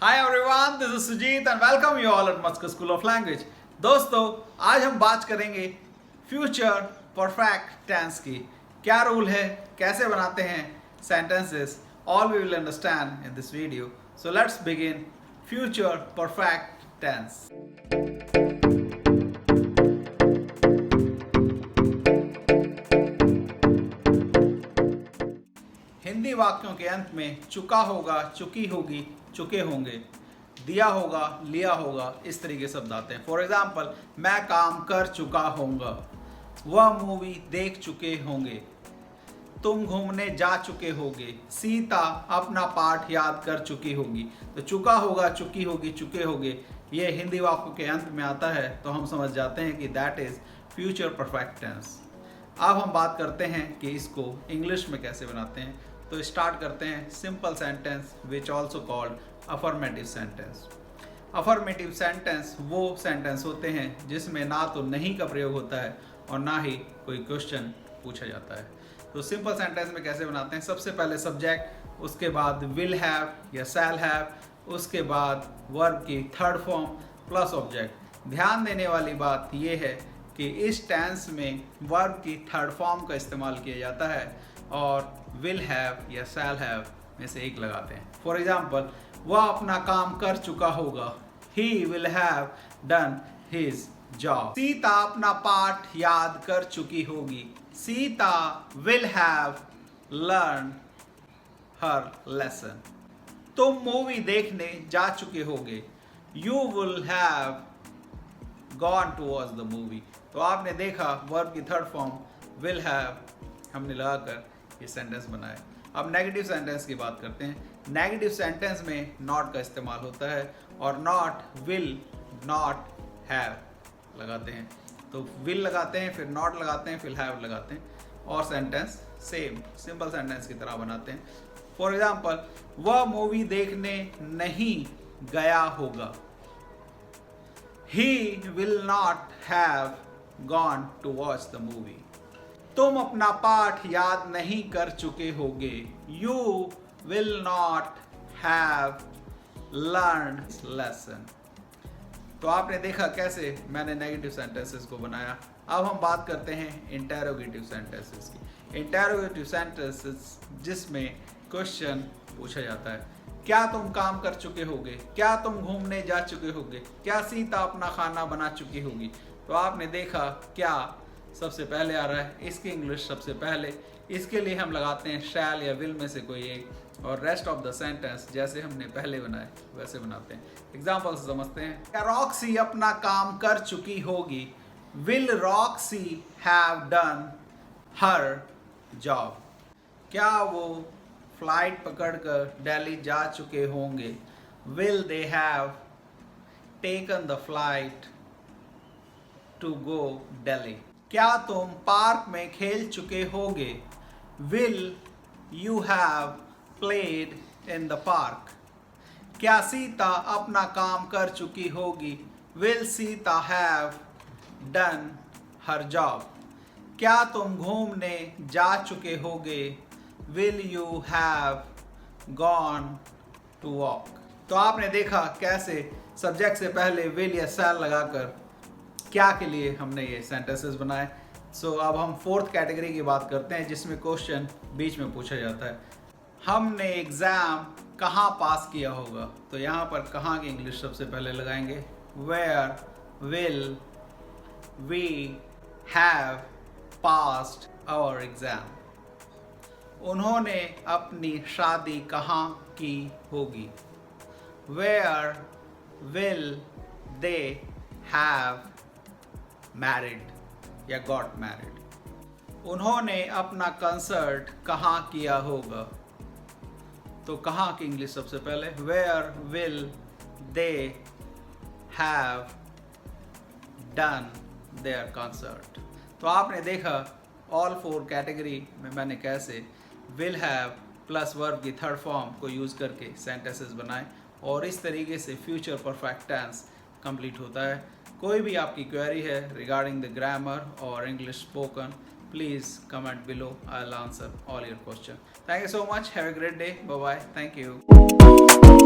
Hi everyone, this is Sujit and welcome you all at मस्को school of language. दोस्तों, आज हम बात करेंगे फ्यूचर परफेक्ट टेंस की। क्या रूल है, कैसे बनाते हैं sentences, all we will understand in this video. So let's begin future perfect tense. Hindi वाक्यों के अंत में चुका होगा, चुकी होगी, चुके होंगे, दिया होगा, लिया होगा, इस तरीके शब्द आते हैं। फॉर एग्जाम्पल, मैं काम कर चुका होऊंगा, वह मूवी देख चुके होंगे, तुम घूमने जा चुके होगे, सीता अपना पाठ याद कर चुकी होगी। तो चुका होगा, चुकी होगी, चुके होगे, ये हिंदी वाक्यों के अंत में आता है, तो हम समझ जाते हैं कि that is future perfect tense. अब हम बात करते हैं कि इसको इंग्लिश में कैसे बनाते हैं। तो स्टार्ट करते हैं simple sentence which also called affirmative sentence. Affirmative sentence वो सेंटेंस होते हैं जिसमें ना तो नहीं का प्रयोग होता है और ना ही कोई क्वेश्चन पूछा जाता है। तो सिंपल सेंटेंस में कैसे बनाते हैं, सबसे पहले सब्जेक्ट, उसके बाद विल हैव या शैल हैव, उसके बाद वर्ब की थर्ड फॉर्म प्लस ऑब्जेक्ट। ध्यान देने वाली बात यह है कि इस टेंस में वर्ब की थर्ड फॉर्म का इस्तेमाल किया जाता है और विल हैव या शैल हैव में से एक लगाते हैं। फॉर एग्जाम्पल, वह अपना काम कर चुका होगा, he will have done his job. Sita अपना पाठ याद कर चुकी होगी, Sita will have learn her lesson. तुम मूवी देखने जा चुके होगे, you will have gone to watch the movie. तो आपने देखा वर्ब की थर्ड फॉर्म विल हैव हमने लगाकर ये सेंटेंस बनाया। अब नेगेटिव सेंटेंस की बात करते हैं। नेगेटिव सेंटेंस में नॉट का इस्तेमाल होता है और नॉट, विल, नॉट, हैव लगाते हैं। तो विल लगाते हैं, फिर नॉट लगाते हैं, फिर हैव लगाते हैं और सेंटेंस सेम सिंपल सेंटेंस की तरह बनाते हैं। फॉर एग्जाम्पल, वह मूवी देखने नहीं गया होगा, He will not have gone to watch the movie. तुम अपना पाठ याद नहीं कर चुके होगे, You will not have learned lesson. तो आपने देखा कैसे मैंने नेगेटिव सेंटेंसेस को बनाया। अब हम बात करते हैं इंटेरोगेटिव सेंटेंसेस की। इंटेरोगेटिव सेंटेंसेस जिसमें क्वेश्चन पूछा जाता है। क्या तुम काम कर चुके होगे, क्या तुम घूमने जा चुके होगे, क्या सीता अपना खाना बना चुकी होगी। तो आपने देखा क्या सबसे पहले आ रहा है, इसकी इंग्लिश सबसे पहले, इसके लिए हम लगाते हैं शैल या विल में से कोई एक और रेस्ट ऑफ द सेंटेंस जैसे हमने पहले बनाए वैसे बनाते हैं। एग्जाम्पल से समझते हैं। क्या रॉक्सी अपना काम कर चुकी होगी, will Roxy have done her job. क्या वो फ्लाइट पकड़कर दिल्ली जा चुके होंगे, will they have taken the flight to go Delhi. क्या तुम पार्क में खेल चुके होगे, will you have played in the park. क्या सीता अपना काम कर चुकी होगी, will Sita have done her job. क्या तुम घूमने जा चुके होगे, will you have gone to walk। तो आपने देखा कैसे सब्जेक्ट से पहले will या shall लगाकर क्या के लिए हमने ये सेंटेंसेस बनाए। सो अब हम फोर्थ कैटेगरी की बात करते हैं जिसमें क्वेश्चन बीच में पूछा जाता है। हमने एग्ज़ाम कहाँ पास किया होगा, तो यहाँ पर कहाँ की इंग्लिश सबसे पहले लगाएंगे, where will we have passed our exam। उन्होंने अपनी शादी कहाँ की होगी, Where will they have married या got married। उन्होंने अपना कंसर्ट कहाँ किया होगा, तो कहाँ की इंग्लिश सबसे पहले, Where will they have done their concert। तो आपने देखा ऑल फोर कैटेगरी में मैंने कैसे विल हैव प्लस वर्ब की थर्ड फॉर्म को यूज़ करके सेंटेंसेस बनाए और इस तरीके से फ्यूचर परफेक्ट टेंस कंप्लीट होता है। कोई भी आपकी क्वेरी है रिगार्डिंग द ग्रामर और English spoken, please comment below, I will answer all your question. Thank you so much, have a great day, bye bye, thank you.